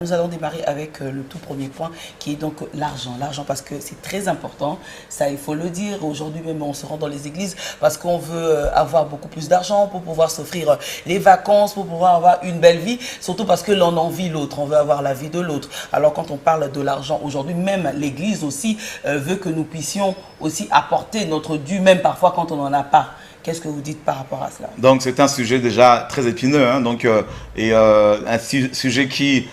Nous allons démarrer avec le tout premier point qui est donc l'argent. L'argent parce que c'est très important, ça il faut le dire. Aujourd'hui même on se rend dans les églises parce qu'on veut avoir beaucoup plus d'argent pour pouvoir s'offrir les vacances, pour pouvoir avoir une belle vie. Surtout parce que l'on envie l'autre, on veut avoir la vie de l'autre. Alors quand on parle de l'argent aujourd'hui, même l'église aussi veut que nous puissions aussi apporter notre dû, même parfois quand on n'en a pas. Qu'est-ce que vous dites par rapport à cela? Donc c'est un sujet déjà très épineux, hein, un sujet qui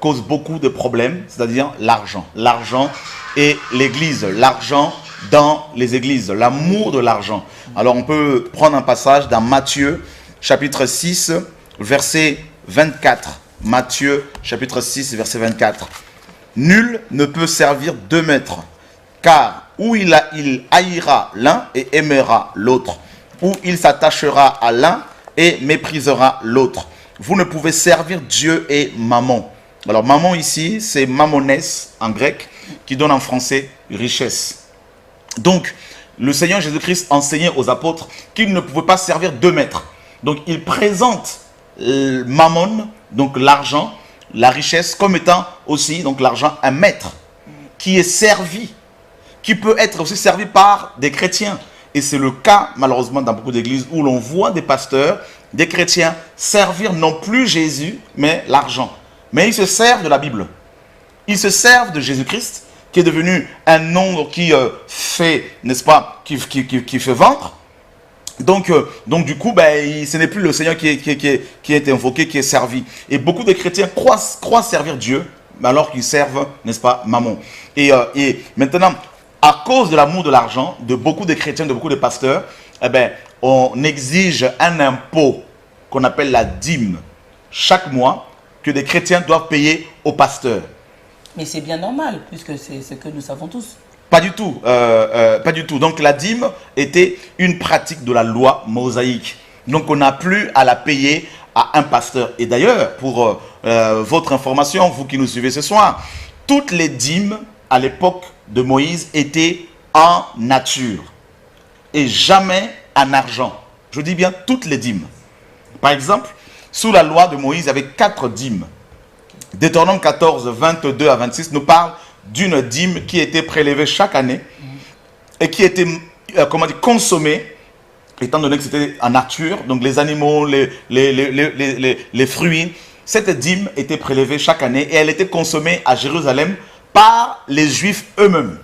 cause beaucoup de problèmes, c'est-à-dire l'argent. L'argent et l'église, l'argent dans les églises, l'amour de l'argent. Alors on peut prendre un passage dans Matthieu chapitre 6, verset 24. Matthieu chapitre 6, verset 24. Nul ne peut servir deux maîtres, car ou il haïra l'un et aimera l'autre, ou il s'attachera à l'un et méprisera l'autre. Vous ne pouvez servir Dieu et Mammon. Alors Mammon ici, c'est Mammonès en grec, qui donne en français richesse. Donc, le Seigneur Jésus-Christ enseignait aux apôtres qu'ils ne pouvaient pas servir deux maîtres. Donc, il présente Mammon, donc l'argent, la richesse, comme étant aussi, donc l'argent, un maître qui est servi, qui peut être aussi servi par des chrétiens. Et c'est le cas, malheureusement, dans beaucoup d'églises où l'on voit des pasteurs, des chrétiens, servir non plus Jésus, mais l'argent. Mais ils se servent de la Bible. Ils se servent de Jésus-Christ, qui est devenu un nom qui fait, n'est-ce pas, qui fait vendre. Donc du coup, ce n'est plus le Seigneur qui est invoqué, qui est servi. Et beaucoup de chrétiens croient servir Dieu, alors qu'ils servent, n'est-ce pas, Mammon. Et maintenant, à cause de l'amour de l'argent, de beaucoup de chrétiens, de beaucoup de pasteurs, on exige un impôt qu'on appelle la dîme chaque mois que des chrétiens doivent payer aux pasteurs. Mais c'est bien normal, puisque c'est ce que nous savons tous. Pas du tout, pas du tout. Donc la dîme était une pratique de la loi mosaïque. Donc on n'a plus à la payer à un pasteur. Et d'ailleurs, pour votre information, vous qui nous suivez ce soir, toutes les dîmes à l'époque de Moïse étaient en nature et jamais en argent. Je dis bien toutes les dîmes. Par exemple, sous la loi de Moïse, il y avait 4 dîmes. Deutéronome 14, 22 à 26 nous parle d'une dîme qui était prélevée chaque année et qui était consommée, étant donné que c'était en nature, donc les animaux, les fruits. Cette dîme était prélevée chaque année et elle était consommée à Jérusalem par les Juifs eux-mêmes.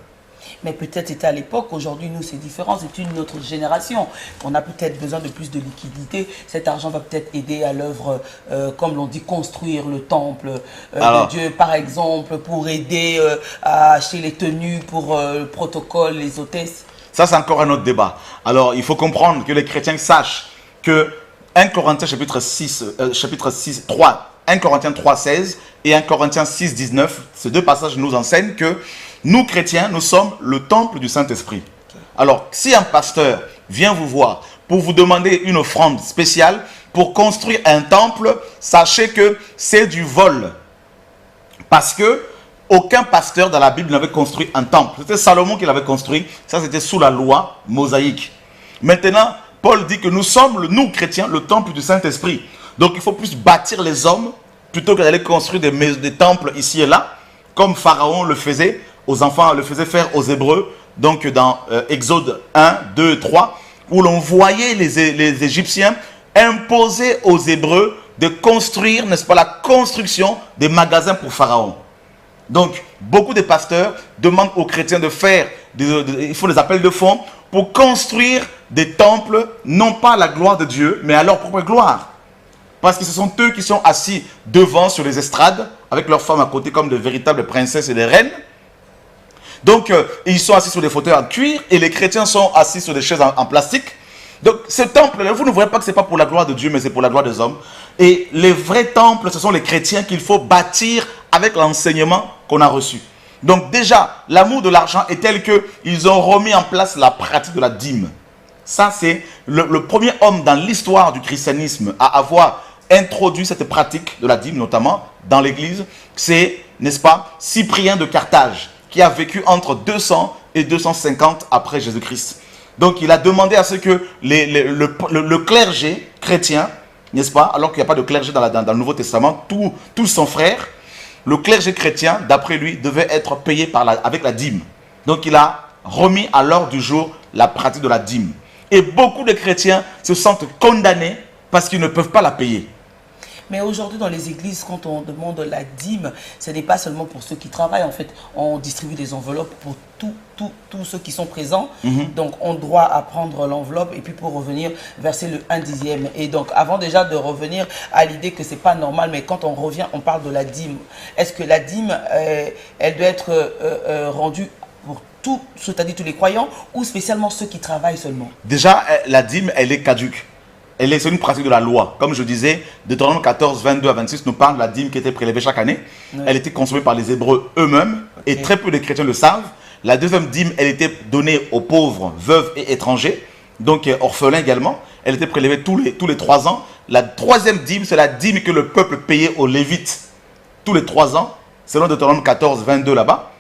Mais peut-être c'était à l'époque, aujourd'hui nous c'est différent, c'est une autre génération. On a peut-être besoin de plus de liquidité. Cet argent va peut-être aider à l'œuvre, comme l'on dit, construire le temple de Dieu, par exemple, pour aider à acheter les tenues pour le protocole, les hôtesses. Ça c'est encore un autre débat. Alors il faut comprendre que les chrétiens sachent que 1 Corinthiens chapitre 3, 1 Corinthiens 3, 16 et 1 Corinthiens 6, 19, ces deux passages nous enseignent que nous, chrétiens, nous sommes le temple du Saint-Esprit. Alors, si un pasteur vient vous voir pour vous demander une offrande spéciale pour construire un temple, sachez que c'est du vol. Parce que aucun pasteur dans la Bible n'avait construit un temple. C'était Salomon qui l'avait construit. Ça, c'était sous la loi mosaïque. Maintenant, Paul dit que nous sommes, nous, chrétiens, le temple du Saint-Esprit. Donc, il faut plus bâtir les hommes plutôt que d'aller construire des temples ici et là, comme Pharaon le faisait. Aux enfants, le faisait faire aux Hébreux, donc dans Exode 1, 2, 3, où l'on voyait les Égyptiens imposer aux Hébreux de construire, n'est-ce pas, la construction des magasins pour Pharaon. Donc, beaucoup de pasteurs demandent aux chrétiens de faire, il faut des appels de fonds, pour construire des temples, non pas à la gloire de Dieu, mais à leur propre gloire. Parce que ce sont eux qui sont assis devant sur les estrades, avec leurs femmes à côté comme de véritables princesses et des reines. Donc, ils sont assis sur des fauteuils en cuir et les chrétiens sont assis sur des chaises en plastique. Donc, ce temple-là, vous ne voyez pas que ce n'est pas pour la gloire de Dieu, mais c'est pour la gloire des hommes. Et les vrais temples, ce sont les chrétiens qu'il faut bâtir avec l'enseignement qu'on a reçu. Donc, déjà, l'amour de l'argent est tel qu'ils ont remis en place la pratique de la dîme. Ça, c'est le premier homme dans l'histoire du christianisme à avoir introduit cette pratique de la dîme, notamment dans l'église. C'est, n'est-ce pas, Cyprien de Carthage, qui a vécu entre 200 et 250 après Jésus-Christ. Donc, il a demandé à ce que le clergé chrétien, n'est-ce pas, alors qu'il n'y a pas de clergé dans le Nouveau Testament, tous sont frères, le clergé chrétien, d'après lui, devait être payé avec la dîme. Donc il a remis à l'ordre du jour la pratique de la dîme. Et beaucoup de chrétiens se sentent condamnés parce qu'ils ne peuvent pas la payer. Mais aujourd'hui, dans les églises, quand on demande la dîme, ce n'est pas seulement pour ceux qui travaillent. En fait, on distribue des enveloppes pour tous ceux qui sont présents. Donc, on doit prendre l'enveloppe et puis pour revenir, verser le 1/10. Et donc, avant déjà de revenir à l'idée que ce n'est pas normal, mais quand on revient, on parle de la dîme. Est-ce que la dîme, elle doit être rendue pour tout, c'est-à-dire tous les croyants, ou spécialement ceux qui travaillent seulement? Déjà, la dîme, elle est caduque. C'est une pratique de la loi. Comme je disais, Deutéronome 14, 22 à 26 nous parle de la dîme qui était prélevée chaque année. Oui. Elle était consommée par les Hébreux eux-mêmes, et très peu de chrétiens le savent. La deuxième dîme, elle était donnée aux pauvres, veuves et étrangers, donc orphelins également. Elle était prélevée tous les 3 ans. La troisième dîme, c'est la dîme que le peuple payait aux Lévites tous les 3 ans, selon Deutéronome 14, 22 là-bas,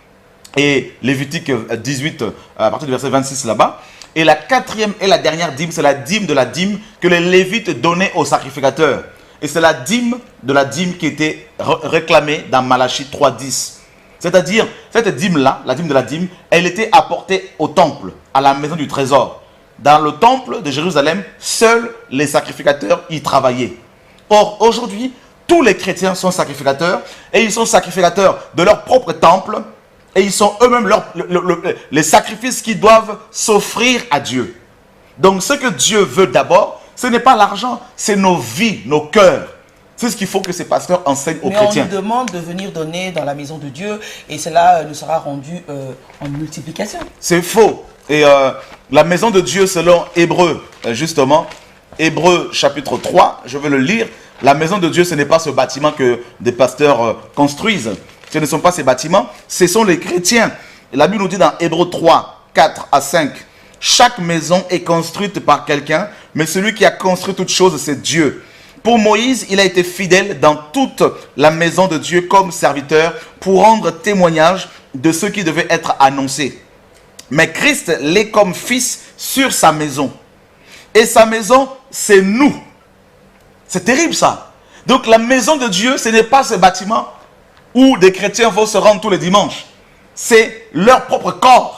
et Lévitique 18, à partir du verset 26 là-bas. Et la quatrième et la dernière dîme, c'est la dîme de la dîme que les Lévites donnaient aux sacrificateurs. Et c'est la dîme de la dîme qui était réclamée dans Malachie 3.10. C'est-à-dire, cette dîme-là, la dîme de la dîme, elle était apportée au temple, à la maison du trésor. Dans le temple de Jérusalem, seuls les sacrificateurs y travaillaient. Or, aujourd'hui, tous les chrétiens sont sacrificateurs, et ils sont sacrificateurs de leur propre temple, et ils sont eux-mêmes les sacrifices qu'ils doivent s'offrir à Dieu. Donc ce que Dieu veut d'abord, ce n'est pas l'argent, c'est nos vies, nos cœurs. C'est ce qu'il faut que ces pasteurs enseignent aux chrétiens. Mais on nous demande de venir donner dans la maison de Dieu et cela nous sera rendu en multiplication. C'est faux. Et la maison de Dieu selon Hébreux, justement, Hébreux chapitre 3, je vais le lire. La maison de Dieu, ce n'est pas ce bâtiment que des pasteurs construisent. Ce ne sont pas ces bâtiments, ce sont les chrétiens. La Bible nous dit dans Hébreux 3, 4 à 5, « Chaque maison est construite par quelqu'un, mais celui qui a construit toute chose, c'est Dieu. Pour Moïse, il a été fidèle dans toute la maison de Dieu comme serviteur pour rendre témoignage de ce qui devait être annoncé. Mais Christ l'est comme fils sur sa maison. Et sa maison, c'est nous. » C'est terrible ça. Donc la maison de Dieu, ce n'est pas ce bâtiment où des chrétiens vont se rendre tous les dimanches. C'est leur propre corps.